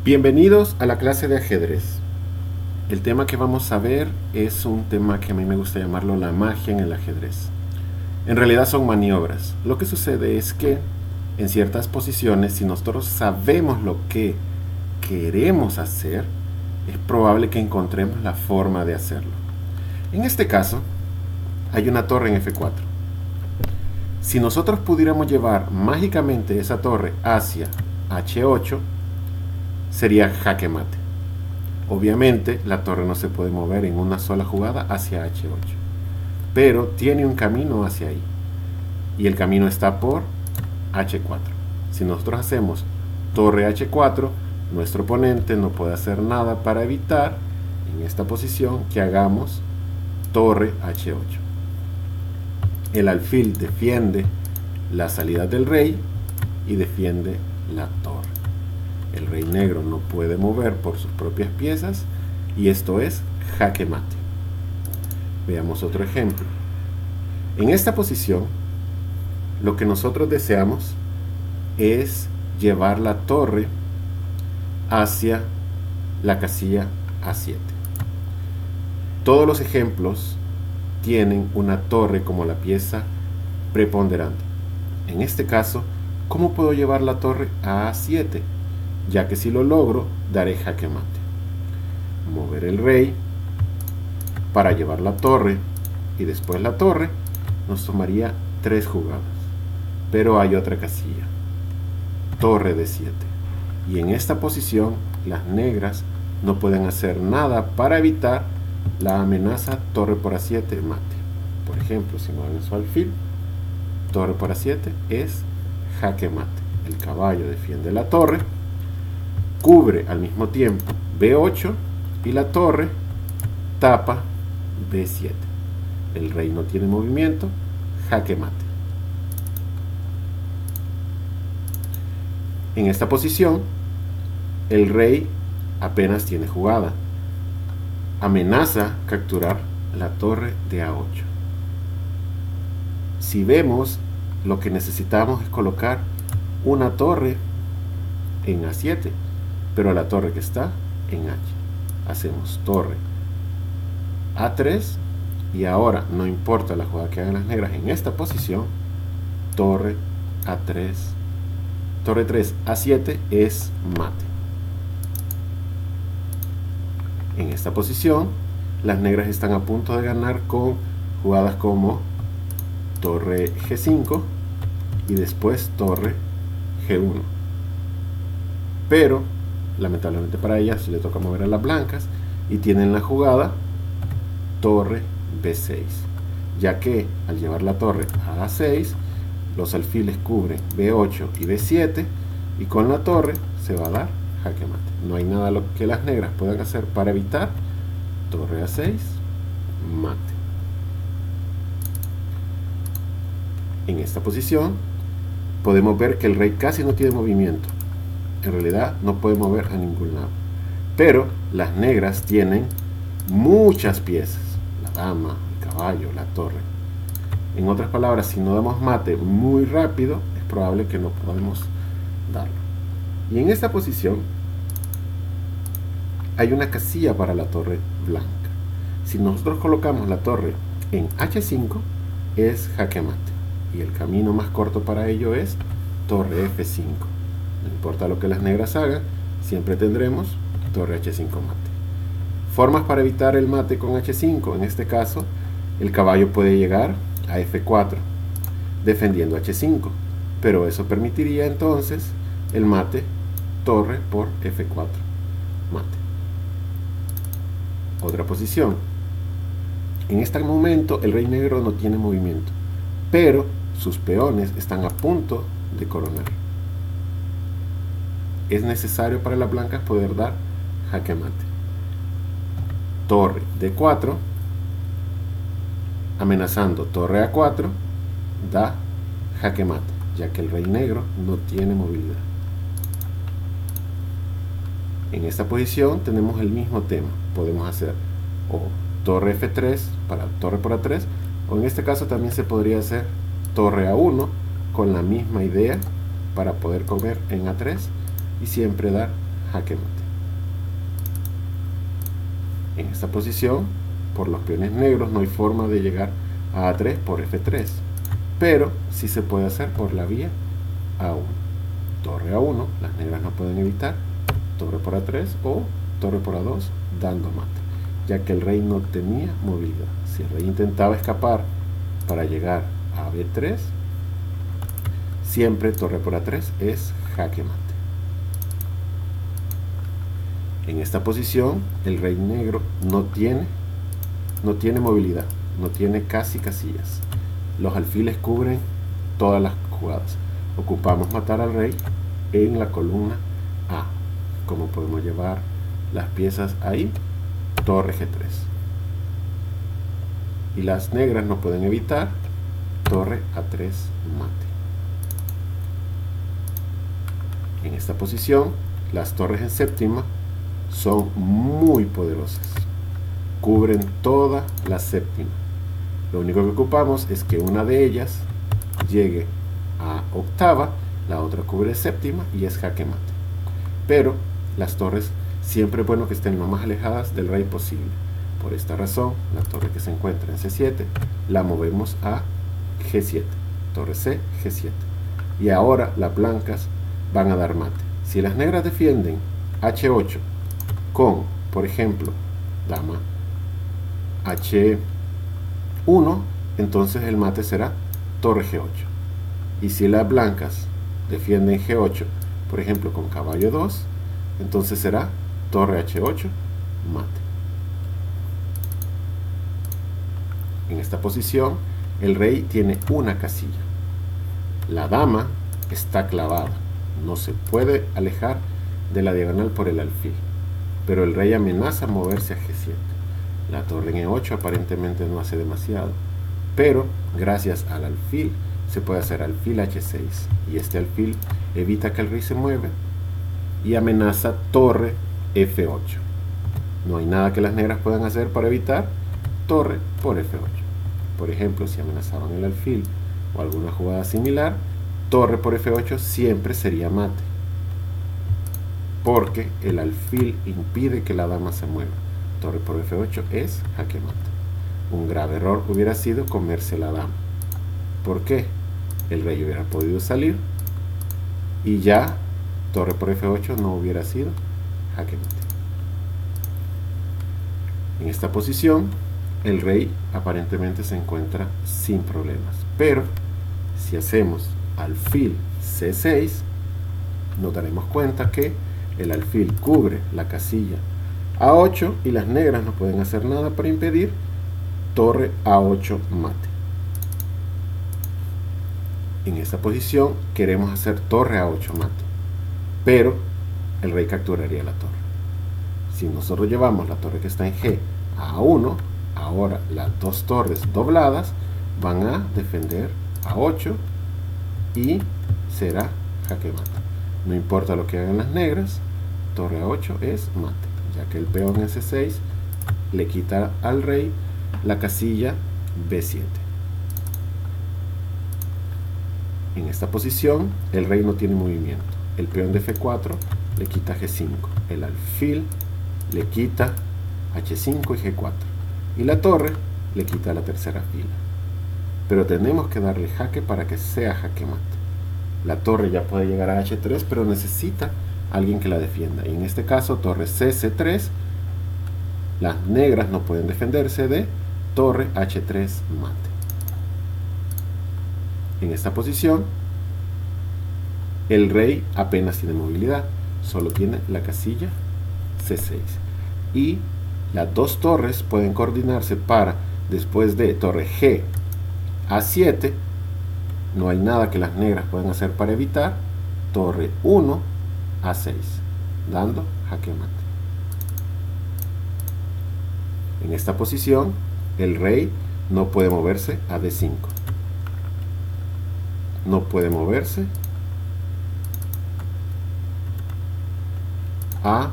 Bienvenidos a la clase de ajedrez. El tema que vamos a ver es un tema que a mí me gusta llamarlo la magia en el ajedrez. En realidad son maniobras. Lo que sucede es que en ciertas posiciones, si nosotros sabemos lo que queremos hacer, es probable que encontremos la forma de hacerlo. En este caso, hay una torre en F4. Si nosotros pudiéramos llevar mágicamente esa torre hacia H8, sería jaque mate. Obviamente la torre no se puede mover en una sola jugada hacia H8, pero tiene un camino hacia ahí, y el camino está por H4. Si nosotros hacemos torre H4, nuestro oponente no puede hacer nada para evitar en esta posición que hagamos torre H8. El alfil defiende la salida del rey y defiende la torre. El rey negro no puede mover por sus propias piezas y esto es jaque mate. Veamos otro ejemplo. En esta posición, lo que nosotros deseamos es llevar la torre hacia la casilla A7. Todos los ejemplos tienen una torre como la pieza preponderante. En este caso, ¿cómo puedo llevar la torre a A7? Ya que si lo logro, daré jaque mate. Mover el rey para llevar la torre y después la torre nos tomaría 3 jugadas. Pero hay otra casilla, torre D7. Y en esta posición las negras no pueden hacer nada para evitar la amenaza torre por A7 mate. Por ejemplo, si mueven su alfil, torre por A7 es jaque mate. El caballo defiende la torre, cubre al mismo tiempo B8 y la torre tapa B7. El rey no tiene movimiento, jaque mate. En esta posición, el rey apenas tiene jugada. Amenaza capturar la torre de A8. Si vemos, lo que necesitamos es colocar una torre en A7, pero la torre que está en H. Hacemos torre A3 y ahora no importa la jugada que hagan las negras en esta posición, torre A3, torre 3 A7 es mate. En esta posición las negras están a punto de ganar con jugadas como torre G5 y después torre G1, pero lamentablemente para ellas le toca mover a las blancas y tienen la jugada torre B6, ya que al llevar la torre a A6 los alfiles cubren B8 y B7 y con la torre se va a dar jaque mate. No hay nada lo que las negras puedan hacer para evitar torre A6 mate. En esta posición podemos ver que el rey casi no tiene movimiento. En realidad no puede mover a ningún lado, pero las negras tienen muchas piezas, la dama, el caballo, la torre. En otras palabras, si no damos mate muy rápido, es probable que no podamos darlo. Y en esta posición hay una casilla para la torre blanca. Si nosotros colocamos la torre en H5, es jaque mate, y el camino más corto para ello es torre F5. No importa lo que las negras hagan, siempre tendremos torre H5 mate. Formas para evitar el mate con H5. En este caso, el caballo puede llegar a F4, defendiendo H5, pero eso permitiría entonces el mate torre por F4 mate. Otra posición. En este momento el rey negro no tiene movimiento, pero sus peones están a punto de coronar. Es necesario para las blancas poder dar jaque mate. Torre D4, amenazando torre A4, da jaque mate, ya que el rey negro no tiene movilidad. En esta posición tenemos el mismo tema. Podemos hacer o torre F3 para torre por A3, o en este caso también se podría hacer torre A1 con la misma idea para poder comer en A3 y siempre dar jaque mate. En esta posición, por los peones negros no hay forma de llegar a A3 por F3, pero sí se puede hacer por la vía A1. Torre A1, las negras no pueden evitar, torre por A3 o torre por A2 dando mate, ya que el rey no tenía movilidad. Si el rey intentaba escapar para llegar a B3, siempre torre por A3 es jaque mate. En esta posición el rey negro no tiene movilidad, no tiene casi casillas. Los alfiles cubren todas las jugadas. Ocupamos matar al rey en la columna A. Como podemos llevar las piezas ahí, torre G3. Y las negras no pueden evitar, torre A3 mate. En esta posición, las torres en séptima son muy poderosas. Cubren toda la séptima. Lo único que ocupamos es que una de ellas llegue a octava, la otra cubre séptima y es jaque mate. Pero las torres siempre es bueno que estén lo más alejadas del rey posible. Por esta razón, la torre que se encuentra en C7 la movemos a G7. Torre C, G7. Y ahora las blancas van a dar mate. Si las negras defienden H8 con, por ejemplo, dama H1, entonces el mate será torre G8. Y si las blancas defienden G8, por ejemplo, con caballo 2, entonces será torre H8, mate. En esta posición, el rey tiene una casilla. La dama está clavada, no se puede alejar de la diagonal por el alfil, pero el rey amenaza moverse a G7. La torre en E8 aparentemente no hace demasiado, pero gracias al alfil se puede hacer alfil H6, y este alfil evita que el rey se mueva y amenaza torre F8. No hay nada que las negras puedan hacer para evitar torre por F8. Por ejemplo, si amenazaban el alfil o alguna jugada similar, torre por F8 siempre sería mate, porque el alfil impide que la dama se mueva. Torre por F8 es jaque mate. Un grave error hubiera sido comerse la dama. ¿Por qué? El rey hubiera podido salir y ya torre por F8 no hubiera sido jaque mate. En esta posición el rey aparentemente se encuentra sin problemas, pero si hacemos alfil C6 nos daremos cuenta que el alfil cubre la casilla A8 y las negras no pueden hacer nada para impedir torre A8 mate. En esta posición queremos hacer torre A8 mate, pero el rey capturaría la torre. Si nosotros llevamos la torre que está en G a A1, ahora las dos torres dobladas van a defender A8 y será jaque mate. No importa lo que hagan las negras, torre A8 es mate, ya que el peón S6 le quita al rey la casilla B7. En esta posición el rey no tiene movimiento. El peón de F4 le quita G5, el alfil le quita H5 y G4, y la torre le quita la tercera fila. Pero tenemos que darle jaque para que sea jaque mate. La torre ya puede llegar a H3, pero necesita alguien que la defienda. Y en este caso, torre C, C3, las negras no pueden defenderse de torre H3 mate. En esta posición, el rey apenas tiene movilidad, solo tiene la casilla C6. Y las dos torres pueden coordinarse para, después de torre G A7, no hay nada que las negras puedan hacer para evitar torre 1 A6, dando jaque mate. En esta posición, el rey no puede moverse a D5. No puede moverse a